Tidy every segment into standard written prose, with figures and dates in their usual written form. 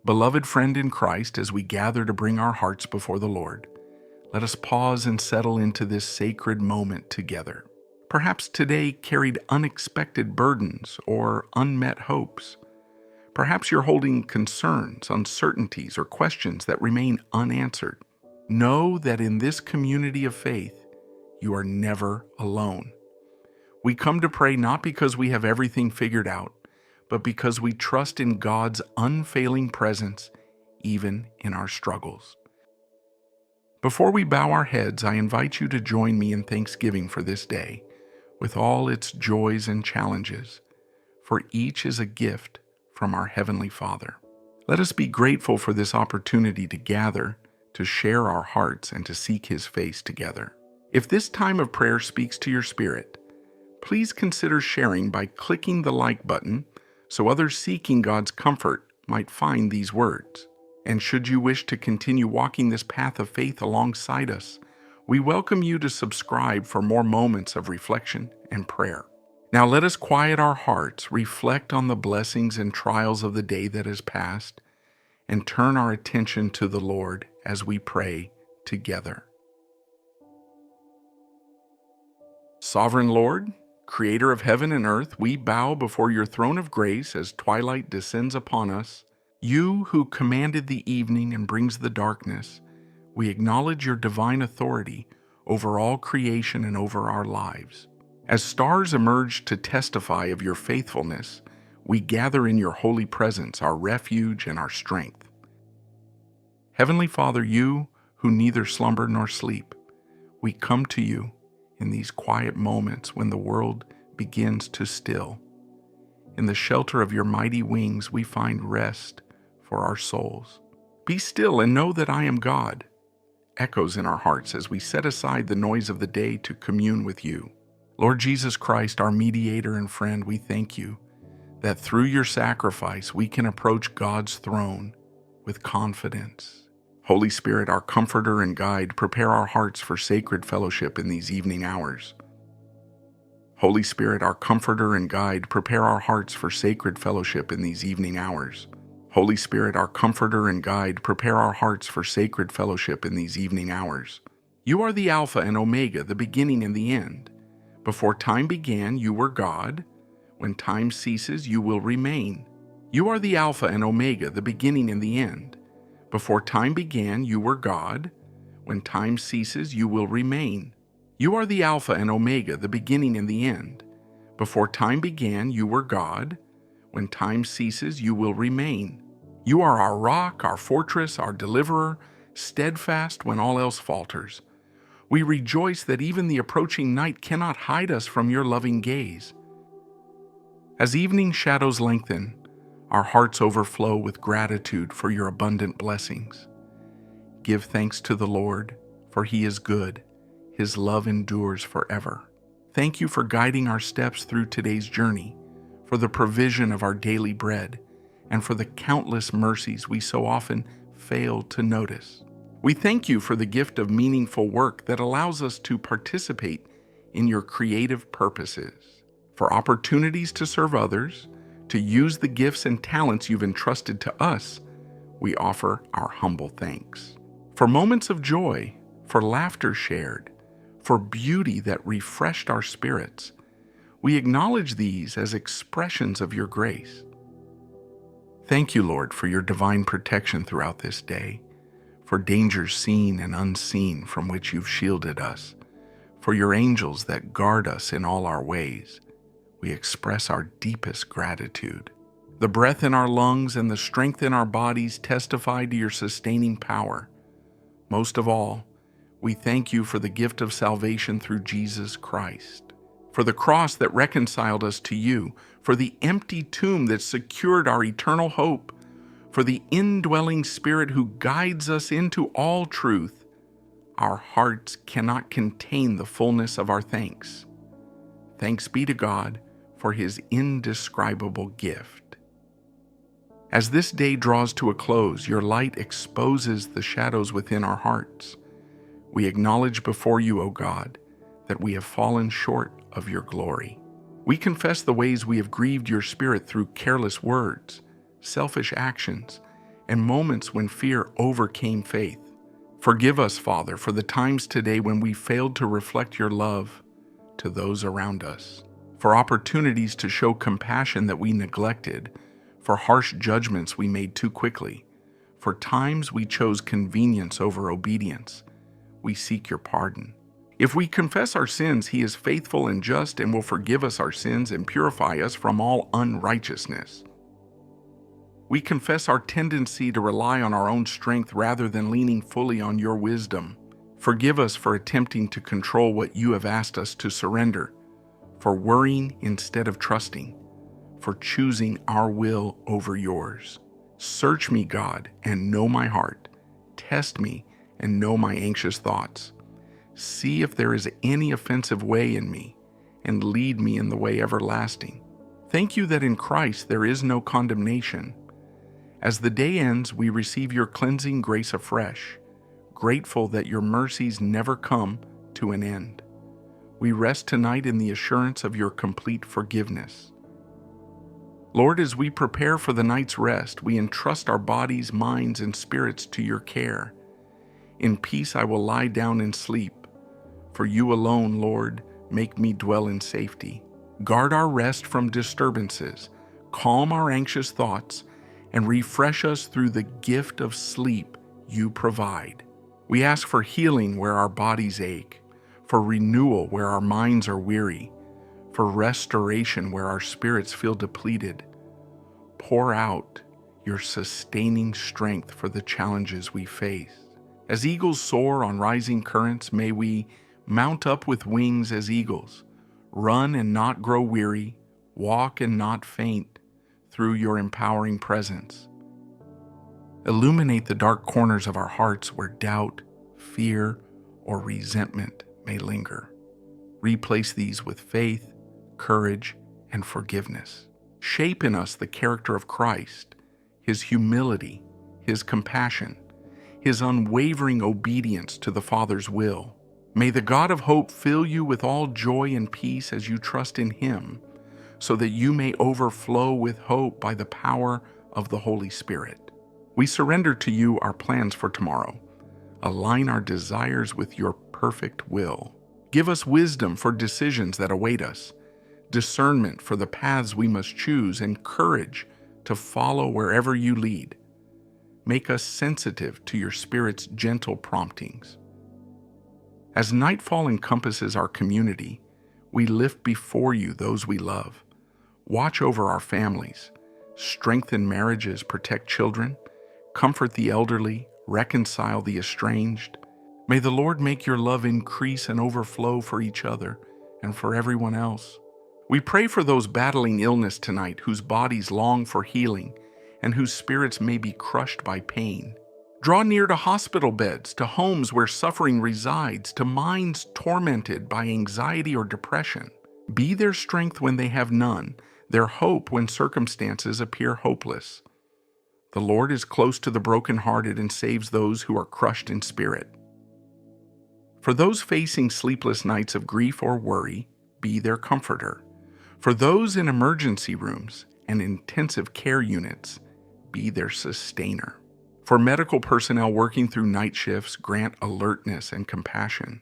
Beloved friend in Christ, as we gather to bring our hearts before the Lord, let us pause and settle into this sacred moment together. Perhaps today carried unexpected burdens or unmet hopes. Perhaps you're holding concerns, uncertainties, or questions that remain unanswered. Know that in this community of faith, you are never alone. We come to pray not because we have everything figured out, but because we trust in God's unfailing presence, even in our struggles. Before we bow our heads, I invite you to join me in thanksgiving for this day, with all its joys and challenges, for each is a gift from our Heavenly Father. Let us be grateful for this opportunity to gather, to share our hearts, and to seek His face together. If this time of prayer speaks to your spirit, please consider sharing by clicking the like button so others seeking God's comfort might find these words. And should you wish to continue walking this path of faith alongside us, we welcome you to subscribe for more moments of reflection and prayer. Now let us quiet our hearts, reflect on the blessings and trials of the day that has passed, and turn our attention to the Lord as we pray together. Sovereign Lord, Creator of heaven and earth, we bow before your throne of grace as twilight descends upon us. You who commanded the evening and brings the darkness, we acknowledge your divine authority over all creation and over our lives. As stars emerge to testify of your faithfulness, we gather in your holy presence, our refuge and our strength. Heavenly Father, you who neither slumber nor sleep, we come to you in these quiet moments when the world begins to still. In the shelter of your mighty wings, we find rest for our souls. Be still and know that I am God, echoes in our hearts as we set aside the noise of the day to commune with you. Lord Jesus Christ, our mediator and friend, we thank you that through your sacrifice we can approach God's throne with confidence. Holy Spirit, our comforter and guide, prepare our hearts for sacred fellowship in these evening hours. Holy Spirit, our comforter and guide, prepare our hearts for sacred fellowship in these evening hours. Holy Spirit, our comforter and guide, prepare our hearts for sacred fellowship in these evening hours. You are the Alpha and Omega, the beginning and the end. Before time began, you were God. When time ceases, you will remain. You are the Alpha and Omega, the beginning and the end. Before time began, you were God. When time ceases, you will remain. You are the Alpha and Omega, the beginning and the end. Before time began, you were God. When time ceases, you will remain. You are our rock, our fortress, our deliverer, steadfast when all else falters. We rejoice that even the approaching night cannot hide us from your loving gaze. As evening shadows lengthen, our hearts overflow with gratitude for your abundant blessings. Give thanks to the Lord, for he is good. His love endures forever. Thank you for guiding our steps through today's journey, for the provision of our daily bread, and for the countless mercies we so often fail to notice. We thank you for the gift of meaningful work that allows us to participate in your creative purposes, for opportunities to serve others, to use the gifts and talents you've entrusted to us. We offer our humble thanks. For moments of joy, for laughter shared, for beauty that refreshed our spirits, we acknowledge these as expressions of your grace. Thank you, Lord, for your divine protection throughout this day, for dangers seen and unseen from which you've shielded us, for your angels that guard us in all our ways. We express our deepest gratitude. The breath in our lungs and the strength in our bodies testify to your sustaining power. Most of all, we thank you for the gift of salvation through Jesus Christ, for the cross that reconciled us to you, for the empty tomb that secured our eternal hope, for the indwelling Spirit who guides us into all truth. Our hearts cannot contain the fullness of our thanks. Thanks be to God for his indescribable gift. As this day draws to a close, your light exposes the shadows within our hearts. We acknowledge before you, O God, that we have fallen short of your glory. We confess the ways we have grieved your Spirit through careless words, selfish actions, and moments when fear overcame faith. Forgive us, Father, for the times today when we failed to reflect your love to those around us, for opportunities to show compassion that we neglected, for harsh judgments we made too quickly, for times we chose convenience over obedience. We seek your pardon. If we confess our sins, he is faithful and just and will forgive us our sins and purify us from all unrighteousness. We confess our tendency to rely on our own strength rather than leaning fully on your wisdom. Forgive us for attempting to control what you have asked us to surrender, for worrying instead of trusting, for choosing our will over yours. Search me, God, and know my heart. Test me and know my anxious thoughts. See if there is any offensive way in me, and lead me in the way everlasting. Thank you that in Christ there is no condemnation. As the day ends, we receive your cleansing grace afresh, grateful that your mercies never come to an end. We rest tonight in the assurance of your complete forgiveness. Lord, as we prepare for the night's rest, we entrust our bodies, minds, and spirits to your care. In peace I will lie down and sleep. For you alone, Lord, make me dwell in safety. Guard our rest from disturbances, calm our anxious thoughts, and refresh us through the gift of sleep you provide. We ask for healing where our bodies ache, for renewal where our minds are weary, for restoration where our spirits feel depleted. Pour out your sustaining strength for the challenges we face. As eagles soar on rising currents, may we mount up with wings as eagles, run and not grow weary, walk and not faint through your empowering presence. Illuminate the dark corners of our hearts where doubt, fear, or resentment may linger. Replace these with faith, courage, and forgiveness. Shape in us the character of Christ, his humility, his compassion, his unwavering obedience to the Father's will. May the God of hope fill you with all joy and peace as you trust in him, so that you may overflow with hope by the power of the Holy Spirit. We surrender to you our plans for tomorrow. Align our desires with your perfect will. Give us wisdom for decisions that await us, discernment for the paths we must choose, and courage to follow wherever you lead. Make us sensitive to your Spirit's gentle promptings. As nightfall encompasses our community, we lift before you those we love. Watch over our families, strengthen marriages, protect children, comfort the elderly, reconcile the estranged. May the Lord make your love increase and overflow for each other and for everyone else. We pray for those battling illness tonight, whose bodies long for healing and whose spirits may be crushed by pain. Draw near to hospital beds, to homes where suffering resides, to minds tormented by anxiety or depression. Be their strength when they have none, their hope when circumstances appear hopeless. The Lord is close to the brokenhearted and saves those who are crushed in spirit. For those facing sleepless nights of grief or worry, be their comforter. For those in emergency rooms and intensive care units, be their sustainer. For medical personnel working through night shifts, grant alertness and compassion.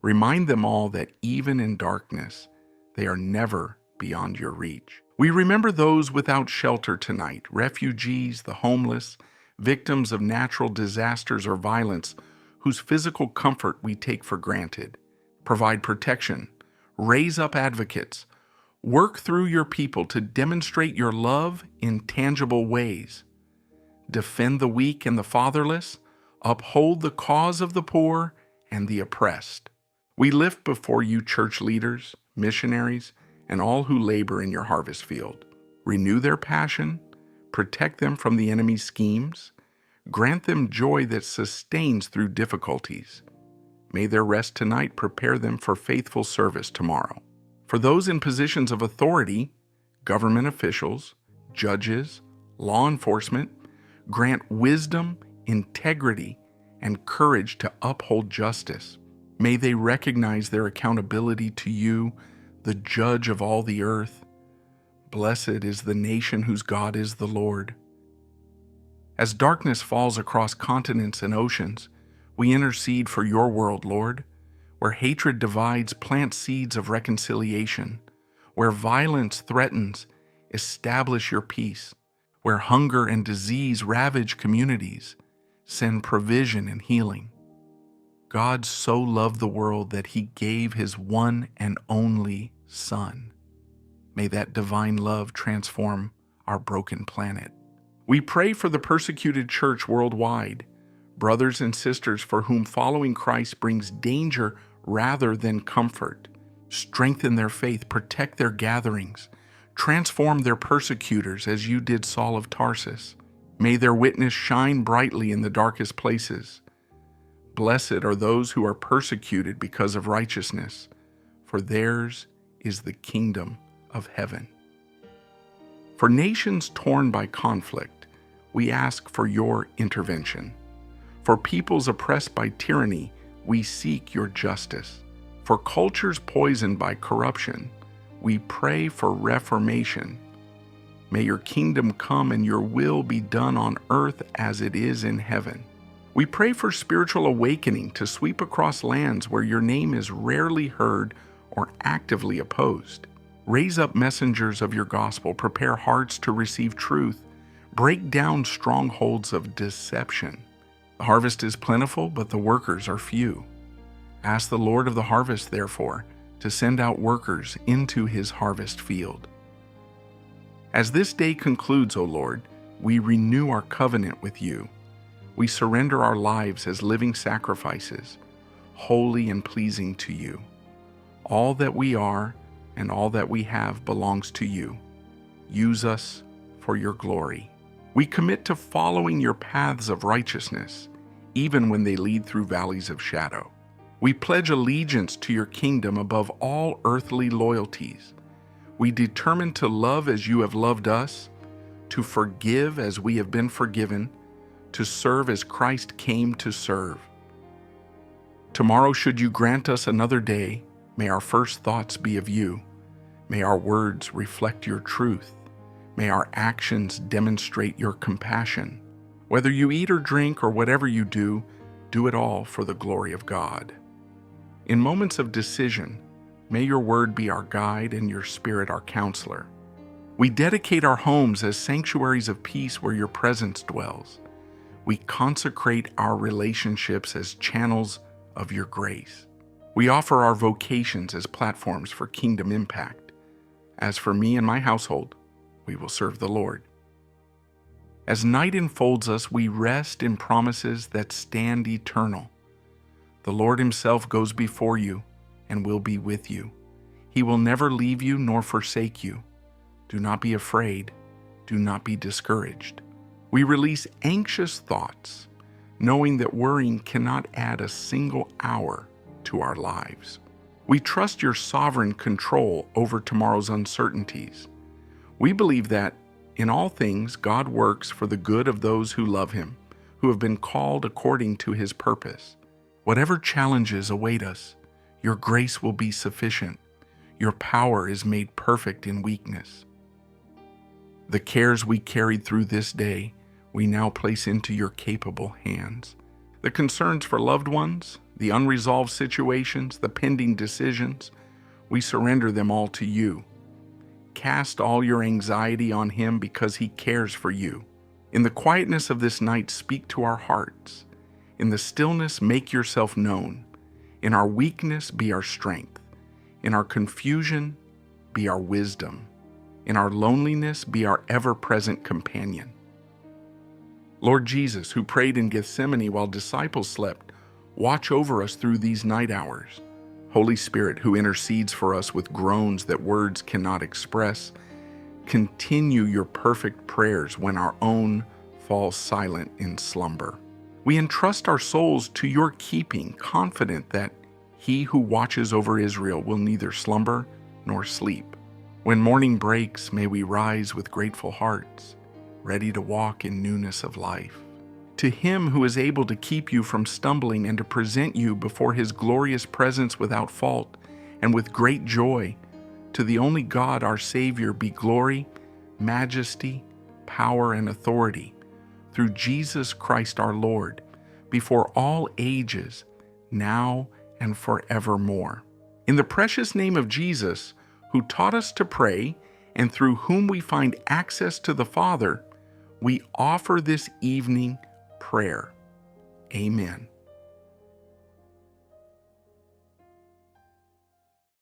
Remind them all that even in darkness, they are never beyond your reach. We remember those without shelter tonight, refugees, the homeless, victims of natural disasters or violence, whose physical comfort we take for granted. Provide protection, raise up advocates, work through your people to demonstrate your love in tangible ways. Defend the weak and the fatherless, uphold the cause of the poor and the oppressed. We lift before you church leaders, missionaries, and all who labor in your harvest field. Renew their passion, protect them from the enemy's schemes, grant them joy that sustains through difficulties. May their rest tonight prepare them for faithful service tomorrow. For those in positions of authority, government officials, judges, law enforcement, grant wisdom, integrity, and courage to uphold justice. May they recognize their accountability to you, the judge of all the earth. Blessed is the nation whose God is the Lord. As darkness falls across continents and oceans, we intercede for your world, Lord. Where hatred divides, plant seeds of reconciliation. Where violence threatens, establish your peace. Where hunger and disease ravage communities, send provision and healing. God so loved the world that he gave his one and only Son. May that divine love transform our broken planet. We pray for the persecuted church worldwide, brothers and sisters for whom following Christ brings danger rather than comfort. Strengthen their faith, protect their gatherings, transform their persecutors as you did Saul of Tarsus. May their witness shine brightly in the darkest places. Blessed are those who are persecuted because of righteousness, for theirs is the kingdom of heaven. For nations torn by conflict, we ask for your intervention. For peoples oppressed by tyranny, we seek your justice. For cultures poisoned by corruption, we pray for reformation. May your kingdom come and your will be done on earth as it is in heaven. We pray for spiritual awakening to sweep across lands where your name is rarely heard or actively opposed. Raise up messengers of your gospel, prepare hearts to receive truth, break down strongholds of deception. The harvest is plentiful, but the workers are few. Ask the Lord of the harvest, therefore, to send out workers into his harvest field. As this day concludes, O Lord, we renew our covenant with you. We surrender our lives as living sacrifices, holy and pleasing to you. All that we are and all that we have belongs to you. Use us for your glory. We commit to following your paths of righteousness, even when they lead through valleys of shadow. We pledge allegiance to your kingdom above all earthly loyalties. We determine to love as you have loved us, to forgive as we have been forgiven, to serve as Christ came to serve. Tomorrow, should you grant us another day, may our first thoughts be of you. May our words reflect your truth. May our actions demonstrate your compassion. Whether you eat or drink or whatever you do it all for the glory of God. In moments of decision, may your word be our guide and your spirit our counselor. We dedicate our homes as sanctuaries of peace where your presence dwells. We consecrate our relationships as channels of your grace. We offer our vocations as platforms for kingdom impact. As for me and my household, we will serve the Lord. As night enfolds us, we rest in promises that stand eternal. The Lord himself goes before you and will be with you. He will never leave you nor forsake you. Do not be afraid. Do not be discouraged. We release anxious thoughts, knowing that worrying cannot add a single hour to our lives. We trust your sovereign control over tomorrow's uncertainties. We believe that, in all things, God works for the good of those who love him, who have been called according to his purpose. Whatever challenges await us, your grace will be sufficient. Your power is made perfect in weakness. The cares we carried through this day, we now place into your capable hands. The concerns for loved ones, the unresolved situations, the pending decisions, we surrender them all to you. Cast all your anxiety on him because he cares for you. In the quietness of this night, speak to our hearts. In the stillness, make yourself known. In our weakness, be our strength. In our confusion, be our wisdom. In our loneliness, be our ever-present companion. Lord Jesus, who prayed in Gethsemane while disciples slept, watch over us through these night hours. Holy Spirit, who intercedes for us with groans that words cannot express, continue your perfect prayers when our own fall silent in slumber. We entrust our souls to your keeping, confident that he who watches over Israel will neither slumber nor sleep. When morning breaks, may we rise with grateful hearts, ready to walk in newness of life. To him who is able to keep you from stumbling and to present you before his glorious presence without fault and with great joy, to the only God our Savior be glory, majesty, power, and authority, through Jesus Christ our Lord, before all ages, now and forevermore. In the precious name of Jesus, who taught us to pray, and through whom we find access to the Father, we offer this evening prayer. Amen.